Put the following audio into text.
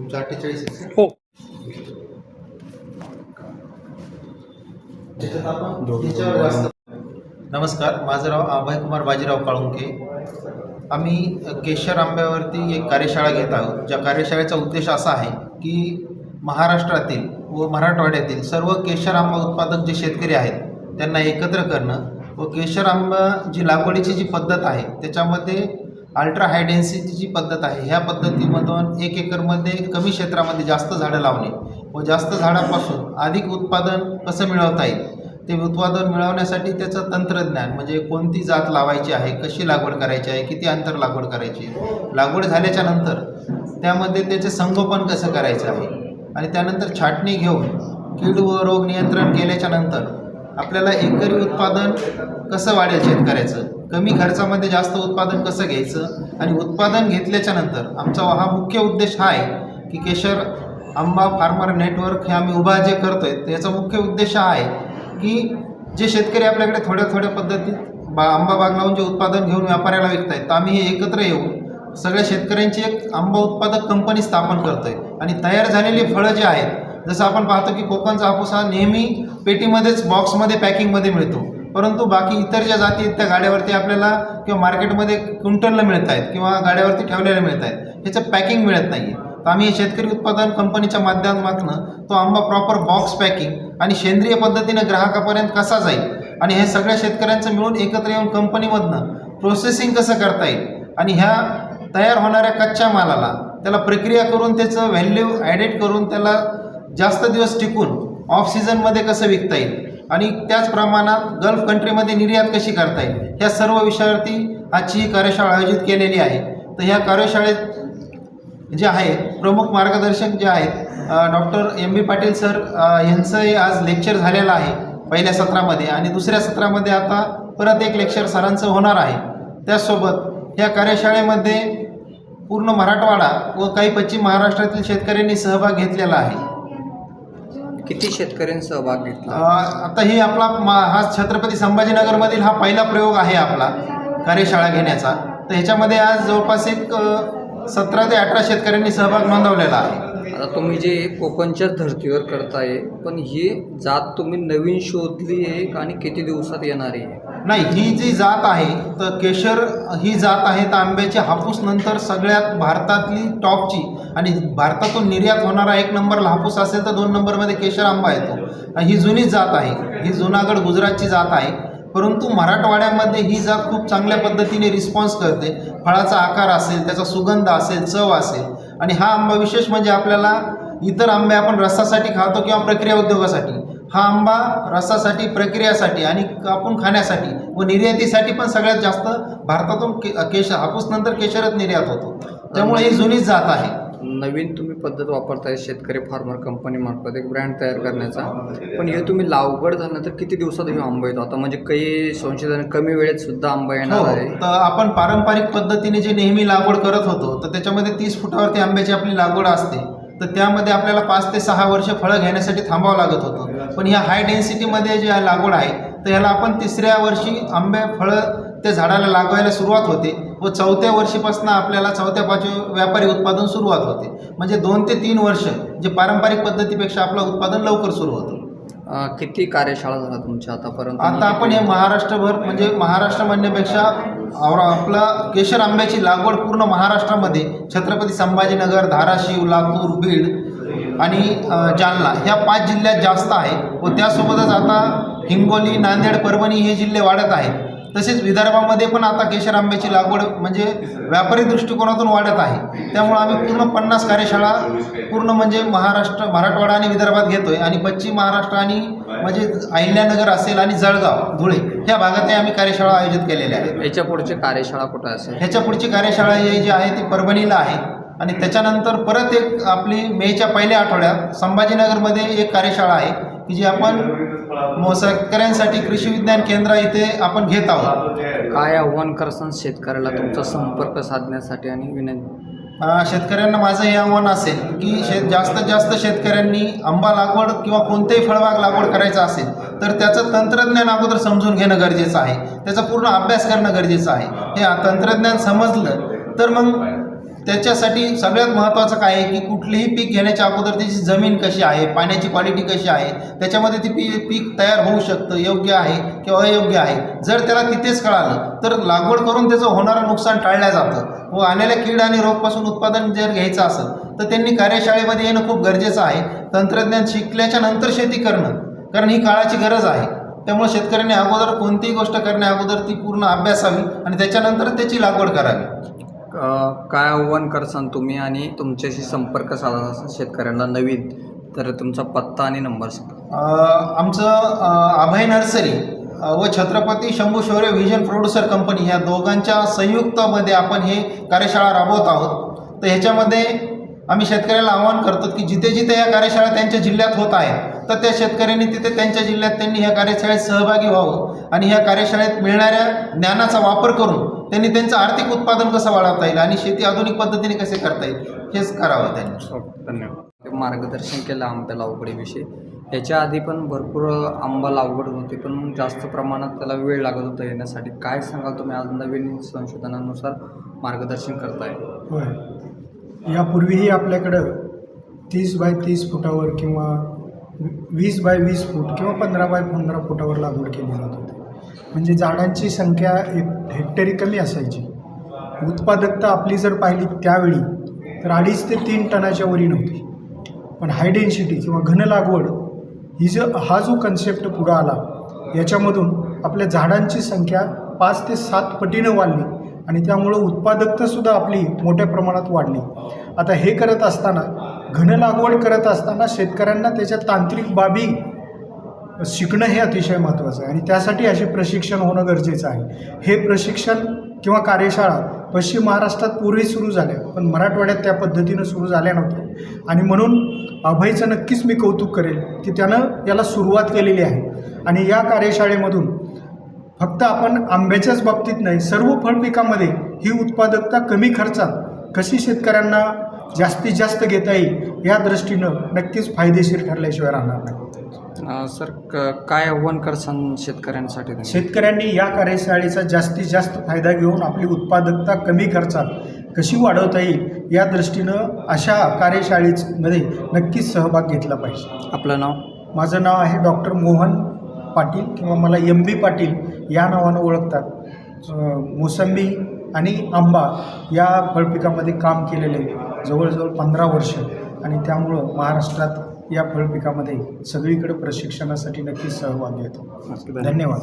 तुमचं 48 हो. त्याच्यात आपण त्याच्यावर जास्त. नमस्कार, माझं नाव अभयकुमार बाजीराव काळुंके. आम्ही केशर आंब्यावरती एक कार्यशाळा घेत आहोत. ज्या कार्यशाळेचा उद्देश असा आहे की महाराष्ट्रातील व मराठवाड्यातील सर्व केशर आंबा उत्पादक जे शेतकरी आहेत त्यांना एकत्र करणं व केशर आंबा जी लागवडीची जी पद्धत आहे त्याच्यामध्ये अल्ट्रा हाय डेन्सिटी जी पद्धत आहे ह्या पद्धतीमधून 1 एकरमध्ये कमी क्षेत्रामध्ये जास्त झाडं लावणे व जास्त झाडापासून अधिक उत्पादन कसं मिळवता येईल ते उत्पादन मिळवण्यासाठी त्याचं तंत्रज्ञान म्हणजे कोणती जात लावायची आहे, कशी लागवड करायची आहे, किती अंतर लागवड करायची आहे, लागवड झाल्याच्या नंतर त्यामध्ये त्याचे संगोपन कसं करायचं आहे आणि त्यानंतर छाटणी घेऊन कीड व रोग नियंत्रण केल्याच्या नंतर आपल्याला एकरी उत्पादन कसं वाढेल शेतकऱ्याचं, कमी खर्चामध्ये जास्त उत्पादन कसं घ्यायचं आणि उत्पादन घेतल्याच्या नंतर आमचा हा मुख्य उद्देश हा आहे की केशर आंबा फार्मर नेटवर्क हे आम्ही उभा जे करतोय त्याचा मुख्य उद्देश हा आहे की जे शेतकरी आपल्याकडे थोड्या पद्धतीत आंबा बाग लावून जे उत्पादन घेऊन व्यापाऱ्याला विकतायत तर आम्ही हे एकत्र येऊन सगळ्या शेतकऱ्यांची एक आंबा उत्पादक कंपनी स्थापन करतोय आणि तयार झालेली फळं जे आहेत जसं आपण पाहतो की कोकणचा हापूस हा नेहमी पेटीमध्येच बॉक्समध्ये पॅकिंगमध्ये मिळतो, परंतु बाकी इतर ज्या जाती आहेत त्या गाड्यावरती आपल्याला किंवा मार्केटमध्ये क्विंटलला मिळत आहेत किंवा गाड्यावरती ठेवलेल्या मिळत आहेत, ह्याचं पॅकिंग मिळत नाही आहे. तर आम्ही शेतकरी उत्पादन कंपनीच्या माध्यमातून तो आंबा प्रॉपर बॉक्स पॅकिंग आणि सेंद्रिय पद्धतीनं ग्राहकापर्यंत कसा जाईल आणि हे सगळ्या शेतकऱ्यांचं मिळून एकत्र येऊन कंपनीमधनं प्रोसेसिंग कसं करता येईल आणि ह्या तयार होणाऱ्या कच्च्या मालाला त्याला प्रक्रिया करून त्याचं व्हॅल्यू ॲडेड करून त्याला जास्त दिवस टिकून ऑफ सीझनमध्ये कसं विकता येईल आणि त्याच प्रमाणात गल्फ कंट्रीमध्ये निर्यात कशी करता येईल ह्या सर्व विषयावरती आजची ही कार्यशाळा आयोजित केलेली आहे. तर ह्या कार्यशाळेत जे आहे प्रमुख मार्गदर्शक जे आहेत डॉक्टर MB पाटील सर यांचंही आज लेक्चर झालेलं आहे पहिल्या सत्रामध्ये आणि दुसऱ्या सत्रामध्ये आता परत एक लेक्चर सरांचं होणार आहे. त्याचसोबत ह्या कार्यशाळेमध्ये पूर्ण मराठवाडा व काही पश्चिम महाराष्ट्रातील शेतकऱ्यांनी सहभाग घेतलेला आहे. किती शेतकऱ्यांनी सहभाग घेतला? आता ही आपला हा छत्रपती संभाजीनगरमधील हा पहिला प्रयोग आहे आपला कार्यशाळा घेण्याचा. तर ह्याच्यामध्ये आज जवळपास एक 17 ते 18 शेतकऱ्यांनी सहभाग नोंदवलेला आहे. आता तुम्ही जे कोकणच्याच धर्तीवर करताय पण ही जात तुम्ही नवीन शोधली आहे आणि किती दिवसात येणार आहे? नाही, ही जी जात आहे तर केशर ही जात आहे तर आंब्याची हापूस नंतर सगळ्यात भारतातली टॉपची आणि भारतातून निर्यात होणारा 1 नंबरला हापूस असेल तर 2 नंबरमध्ये केशर आंबा येतो. ही जुनी जात आहे, ही जुनागड गुजरातची जात आहे, परंतु मराठवाड्यामध्ये ही जात खूप चांगल्या पद्धतीने रिस्पॉन्स करते. फळाचा आकार असेल, त्याचा सुगंध असेल, चव असेल आणि हा आंबा विशेष म्हणजे आपल्याला इतर आंबे आपण रसासाठी खातो किंवा प्रक्रिया उद्योगासाठी, हा आंबा रसासाठी, प्रक्रियासाठी आणि कापून खाण्यासाठी व निर्यातीसाठी पण सगळ्यात जास्त भारतातून हापूस नंतर केशरच निर्यात होतो. त्यामुळे ही जुनीच जात आहे. नवीन तुम्ही पद्धत वापरताय शेतकरी फार्मर कंपनीमार्फत एक ब्रँड तयार करण्याचा, पण हे तुम्ही लागवड झाल्यानंतर किती दिवसात हे आंबा येतो? आता म्हणजे काही संशोधन कमी वेळेत सुद्धा आंबा येणार आहे. तर आपण पारंपरिक पद्धतीने जे नेहमी लागवड करत होतो तर त्याच्यामध्ये 30 फुटावरती आंब्याची आपली लागवड असते, तर त्यामध्ये आपल्याला 5 ते 6 वर्ष फळं घेण्यासाठी थांबावं लागत होतं. पण ह्या हाय डेन्सिटीमध्ये जे लागवड आहे तर ह्याला आपण 3ऱ्या वर्षी फळं त्या झाडाला लागवायला सुरुवात होते व 4थ्या वर्षीपासून आपल्याला 4थ्या-5व्या व्यापारी उत्पादन सुरुवात होते. म्हणजे 2 ते 3 वर्ष जे पारंपरिक पद्धतीपेक्षा आपलं उत्पादन लवकर सुरू होतं. किती कार्यशाळा झाला तुमच्या आतापर्यंत? आता आपण हे महाराष्ट्रभर म्हणजे महाराष्ट्र म्हणण्यापेक्षा आपला केशर आंब्याची लागवड पूर्ण महाराष्ट्रामध्ये छत्रपती संभाजीनगर, धाराशिव, लातूर, बीड आणि जालना ह्या 5 जिल्ह्यात जास्त आहे व त्यासोबतच आता हिंगोली, नांदेड, परभणी हे जिल्हे वाढत आहेत. तसेच विदर्भामध्ये पण आता केशर आंब्याची लागवड म्हणजे व्यापारी दृष्टिकोनातून वाढत आहे. त्यामुळे आम्ही पूर्ण 50 कार्यशाळा पूर्ण म्हणजे मराठवाडा आणि विदर्भात घेतोय आणि पश्चिम महाराष्ट्र आणि म्हणजे अहिल्यानगर असेल आणि जळगाव, धुळे ह्या भागातही आम्ही कार्यशाळा आयोजित केलेल्या आहेत. याच्या पुढची कार्यशाळा कुठं असेल? ह्याच्या पुढची कार्यशाळा जी आहे ती परभणीला आहे आणि त्याच्यानंतर परत एक आपली मेच्या पहिल्या आठवड्यात संभाजीनगरमध्ये एक कार्यशाळा आहे की जी आपण शेतकऱ्यांसाठी कृषी विज्ञान केंद्र इथे आपण घेत आहोत. काय आव्हान करसान शेतकऱ्याला तुमचा संपर्क साधण्यासाठी आणि विनंती? शेतकऱ्यांना माझं हे आव्हान असेल की जास्तीत जास्त शेतकऱ्यांनी आंबा लागवड किंवा कोणतेही फळबाग लागवड करायचं असेल तर त्याचं तंत्रज्ञान अगोदर समजून घेणं गरजेचं आहे, त्याचा पूर्ण अभ्यास करणं गरजेचं आहे. हे तंत्रज्ञान समजलं तर मग त्याच्यासाठी सगळ्यात महत्त्वाचं काय आहे की कुठलीही पीक घेण्याच्या अगोदर त्याची जमीन कशी आहे, पाण्याची क्वालिटी कशी आहे, त्याच्यामध्ये ती पीक तयार होऊ शकतं, योग्य आहे किंवा अयोग्य आहे. जर त्याला तिथेच कळालं तर लागवड करून त्याचं होणारं नुकसान टाळलं जातं व आलेल्या कीड आणि रोगपासून उत्पादन जर घ्यायचं असेल तर त्यांनी कार्यशाळेमध्ये येणं खूप गरजेचं आहे. तंत्रज्ञान शिकल्याच्या नंतर शेती करणं, कारण ही काळाची गरज आहे. त्यामुळे शेतकऱ्यांनी अगोदर कोणतीही गोष्ट करण्या अगोदर ती पूर्ण अभ्यासावी आणि त्याच्यानंतर त्याची लागवड करावी. काय आव्हान करसान तुम्ही आणि तुमच्याशी संपर्क साधा असेल शेतकऱ्यांना नवीन तर तुमचा पत्ता आणि नंबर सांगा. आमचं अभय नर्सरी व छत्रपती शंभू शौर्य व्हिजन प्रोड्युसर कंपनी ह्या दोघांच्या संयुक्तमध्ये आपण हे कार्यशाळा राबवत आहोत. तर ह्याच्यामध्ये आम्ही शेतकऱ्याला आवाहन करतो की जिथे जिथे ह्या कार्यशाळा त्यांच्या जिल्ह्यात होत आहेत तर त्या शेतकऱ्यांनी तिथे त्यांच्या जिल्ह्यात त्यांनी ह्या कार्यशाळेत सहभागी व्हावं आणि ह्या कार्यशाळेत मिळणाऱ्या ज्ञानाचा वापर करून त्यांनी त्यांचं आर्थिक उत्पादन कसं वाढवता येईल आणि शेती आधुनिक पद्धतीने कसे करता येईल हेच करावं त्यांनी. धन्यवाद. मार्गदर्शन केलं आंब्या लागवडीविषयी. याच्या आधी पण भरपूर आंबा लागवड होती पण जास्त प्रमाणात त्याला वेळ लागत होता येण्यासाठी. काय सांगाल तुम्ही आज नवीन संशोधनानुसार मार्गदर्शन करताय? होय, यापूर्वीही आपल्याकडं 30 बाय 30 फुटावर किंवा 20 बाय 20 फूट किंवा 15 बाय 15 फुटावर लागवड केली जात होती. म्हणजे झाडांची संख्या हेक्टरी कमी असायची. उत्पादकता आपली जर पाहिली त्यावेळी तर 2.5 ते 3 टनाच्या वरी नव्हती. पण हाय डेन्सिटी किंवा घन लागवड हा जो कन्सेप्ट पुढं आला याच्यामधून आपल्या झाडांची संख्या 5 ते 7 पटीनं वाढली आणि त्यामुळं उत्पादकतासुद्धा आपली मोठ्या प्रमाणात वाढली. आता हे करत असताना, घन लागवड करत असताना शेतकऱ्यांना त्याच्या तांत्रिक बाबी शिकणं हे अतिशय महत्त्वाचं आहे आणि त्यासाठी असे प्रशिक्षण होणं गरजेचं आहे. हे प्रशिक्षण किंवा कार्यशाळा पश्चिम महाराष्ट्रात पूर्वी सुरू झाल्या पण मराठवाड्यात त्या पद्धतीनं सुरू झाल्या नव्हत्या आणि म्हणून अभयचं नक्कीच मी कौतुक करेल की त्यानं याला सुरुवात केलेली आहे. आणि या कार्यशाळेमधून फक्त आपण आंब्याच्याच बाबतीत नाही, सर्व फळपिकामध्ये ही उत्पादकता कमी खर्चात कशी शेतकऱ्यांना जास्तीत जास्त घेता येईल या दृष्टीनं नक्कीच फायदेशीर ठरल्याशिवाय राहणार नाही. सर काय आव्हान करसान शेतकऱ्यांसाठी? शेतकऱ्यांनी या कार्यशाळेचा जास्तीत जास्त फायदा घेऊन आपली उत्पादकता कमी खर्चात कशी वाढवता येईल या दृष्टीनं अशा कार्यशाळेमध्ये नक्कीच सहभाग घेतला पाहिजे. आपलं नाव? माझं नाव आहे डॉक्टर मोहन पाटील किंवा मला MB पाटील या नावानं ओळखतात. मोसंबी आणि आंबा या फळपिकामध्ये काम केलेले जवळजवळ 15 वर्ष आणि त्यामुळं महाराष्ट्रात या फळपिकामध्ये सगळीकडे प्रशिक्षणासाठी नक्कीच सहभाग घेतो. धन्यवाद.